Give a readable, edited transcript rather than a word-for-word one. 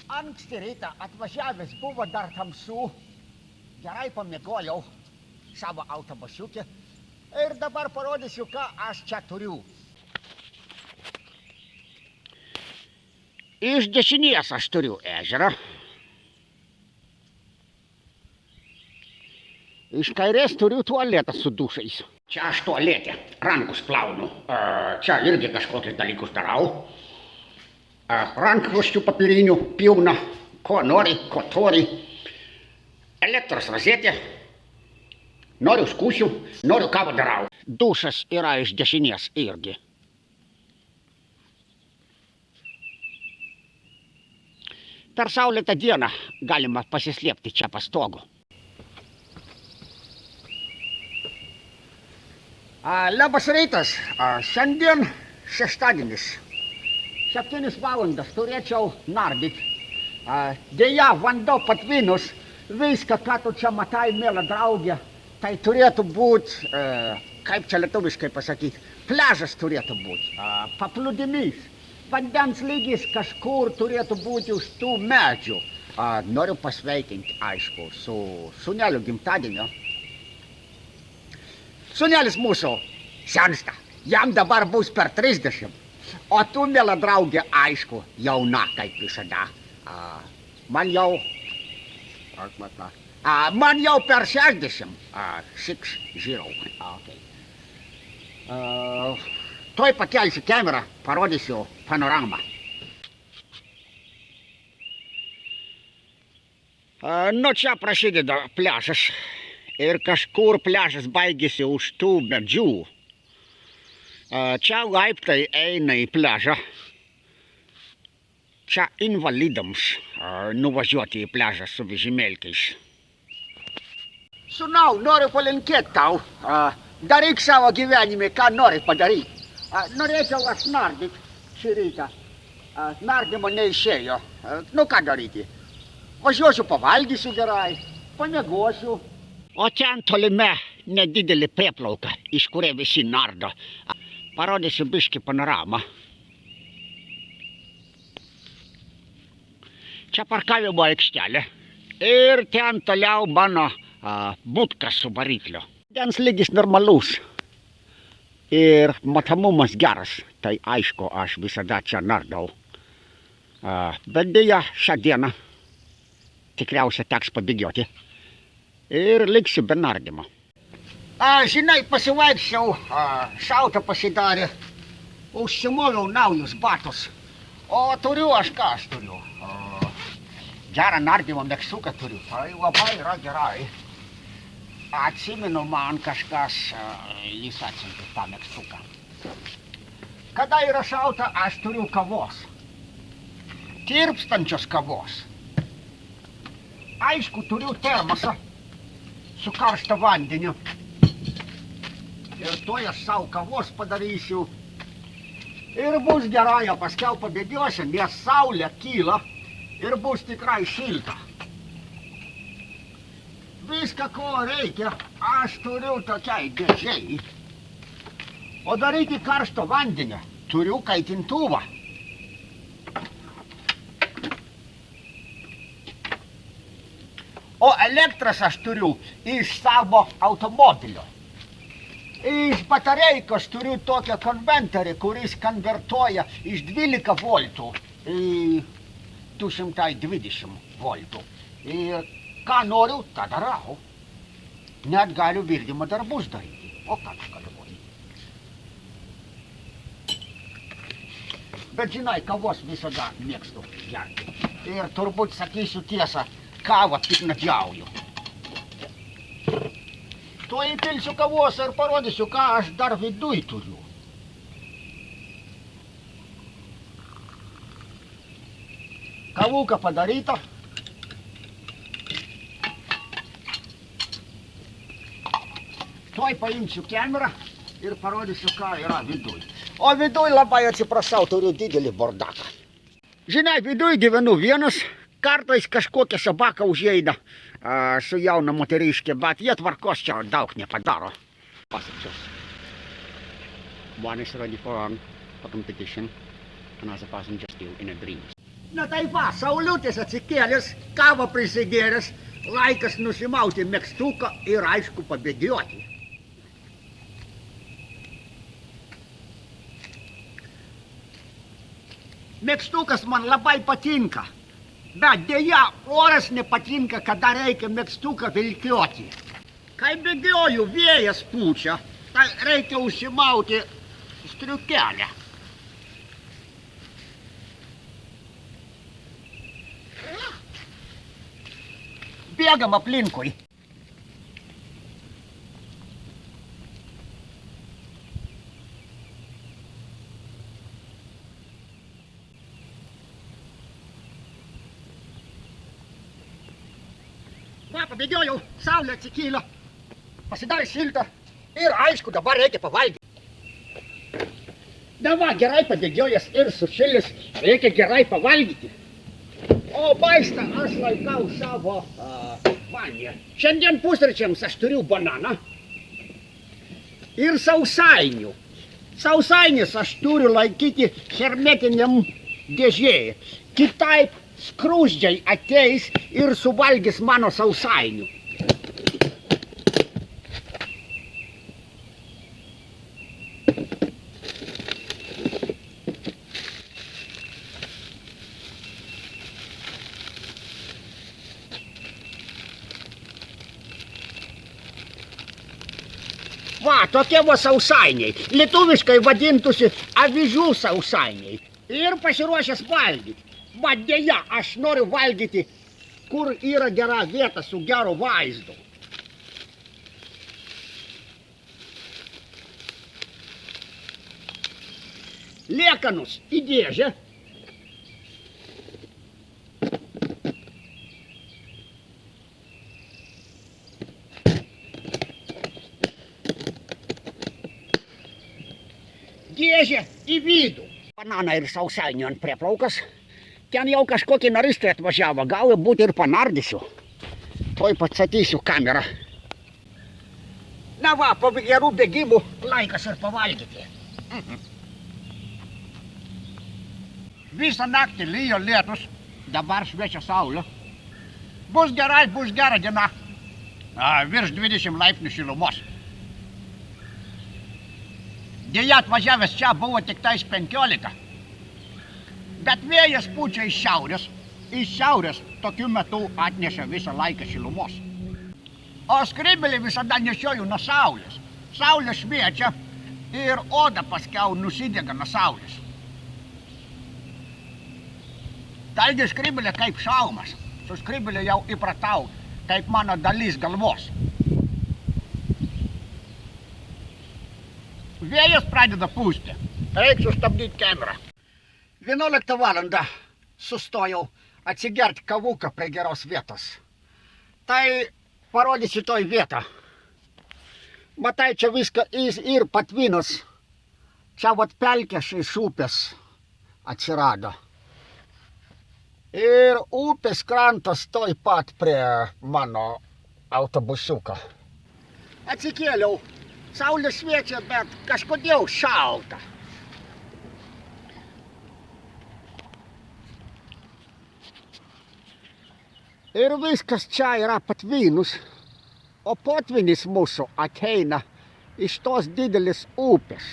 Anksti rytą atvažiavęs buvo dar tamsu, gerai pamiegojau savo autobusiuke ir dabar parodysiu, ką aš čia turiu. Iš dešinės aš turiu ežerą. Iš kairės turiu tualetą su dušais. Čia aš tualete rankus plaunu. Čia irgi kažkokius dalykus darau. Rankšluosčių papirinių pilna, ko nori, ko turi. Elektros rozetė. Noriu skūsiu, noriu kavą darau. Dušas yra iš dešinės irgi. Per saulėtą dieną galima pasislėpti čia po stogu. Labas rytas, šiandien šeštadienis. 7 valandas turėčiau nardyti. Deja, vanduo patvinus, viską, ką tu čia matai, mėla draugė, tai turėtų būti, kaip čia lietuviškai pasakyti, pliažas turėtų būti, paplūdimys. Vandens lygis kažkur turėtų būti už tų medžių. Noriu pasveikinti, aišku, su sūneliu gimtadienio. Sūnelis mūsų sensta, jam dabar bus per 30. O tu, mėla draugė, aišku, jauna kaip visada. Man jau per 60. 6-0. Tuoj pakelsiu kamerą, parodysiu panoramą. Nu čia prasideda pliažas. Ir kažkur pliažas baigėsi už tų medžių. Čia laiptai eina į pliažą. Čia invalidams nuvažiuoti į pliažą su vežimėlkiais. Sūnau, noriu palinkėti tau. Daryk savo gyvenime, ką nori padaryti. Norėčiau aš nardyti šį rytą. Nardymo neišėjo. Nu ką daryti? Važiuosiu, pavalgysiu gerai, pamiegosiu. O ten tolime nedidelį prieplauką, iš kurio visi nardo. Parodysiu biškį panoramą. Čia parkavimo aikštelė. Ir ten toliau mano budka su varikliu. Vandens lygis normalus. Ir matomumas geras. Tai aišku, aš visada čia nardau. Bet deja, šią dieną tikriausiai teks pabėgioti. Ir liksiu be nardymo. Žinai, pasivaikščiau, šalta pasidarė. Užsimoviau naujus batus. O turiu aš ką aš turiu. Gerą nardymo megztuką turiu. Tai labai yra gerai. Atsimenu, man kažkas jis atsiuntė tą megztuką. Kada yra šalta, aš turiu kavos. Tirpstančios kavos. Aišku, turiu termosą su karšta vandeniu. Ir tuoj aš savo kavos padarysiu. Ir bus gerai, paskiau pabėgiosiu, nes saulė kyla ir bus tikrai šilta. Viską, ko reikia, aš turiu tokiai dėžei. O daryti karšto vandenį turiu kaitintuvą. O elektros aš turiu iš savo automobilio. Iš batareikos turiu tokią konverterį, kuris konvertuoja iš 12 voltų į 220 voltų. Ir ką noriu, tą darau. Net galiu virdymo darbus daryti. O ką aš galiu daryti? Bet žinai, kavos visada mėgstu gerti. Ir turbūt sakysiu tiesą, kavą piknaudžiauju. Tuoj įpilsiu kavos ir parodysiu, ką aš dar viduj turiu. Kavuka padaryta. Tuoj paimsiu kamerą ir parodysiu, ką yra viduj. O viduj, labai atsiprašau, turiu didelį bardaką. Žinai, viduj gyvenu vienas. Kartais kažkokia sabaka užeina su jauna moteriškė, bet jie tvarkos čia daug nepadaro. Pasakčiaus. One is ready for a competition, another person just still in a dream. Na tai va, saulutės atsikėlęs, kavą prisigėręs, laikas nusimauti megztuką ir aišku pabėgioti. Megztukas man labai patinka, bet dėja oras nepatinka, kada reikia megztuką vilkioti. Kai bėgioju, vėjas pučia, tai reikia užsimauti striukelę. Bėgam aplinkui. Va, pabėgiojau, saulė atsikyla, pasidarė šilta ir aišku, dabar reikia pavalgyti. Dava, gerai pabėgiojęs ir sušilęs, reikia gerai pavalgyti. O maistą aš laikau savo vanėje. Šiandien pusryčiams aš turiu bananą ir sausainių. Sausainis aš turiu laikyti hermetiniam dėžėje. Kitaip skruzdžiai ateis ir suvalgys mano sausainių. Va, tokie va sausainiai. Lietuviškai vadintųsi avižų sausainiai. Ir pasiruošęs valgyti. Va, dėja, aš noriu valgyti, kur yra gera vieta su geru vaizdu. Liekanus į dėžę. Dėžę į vidų. Bananą ir sausainių ant prieplaukas. Ten jau kažkokį narystį atvažiavo, gal būt ir panardysiu. Tuoj pastatysiu kamerą. Na va, po gerų bėgimų laikas ir pavalgyti. Visą naktį lyjo lietus, dabar šviečia saulė. Bus gera diena. Virš 20 laipsnių šilumos. Dėja atvažiavęs čia buvo tik tais 15. Bet vėjas pučia iš šiaurės. Iš šiaurės tokiu metu atneša visą laiką šilumos. O skrybėlį visada nešioju nuo saulės. Saulė šviečia ir oda paskiau nusidega nuo saulės. Taigi skrybėlė kaip šalmas. Su skrybėlė jau įpratau, kaip mano dalis galvos. Vėjas pradeda pūsti. Reikia sustabdyti kamerą. 11 valandą sustojau atsigerti kavuką prie geros vietos. Tai parodysiu toj vietą. Matai, čia viską ir patvinus. Čia vat pelkės iš upės atsirado. Ir upės krantas toj pat prie mano autobusiuko. Atsikėliau. Saulė šviečia, bet kažkodėl šalta. Ir viskas čia yra patvinus, o potvinis mūsų ateina iš tos didelis upės.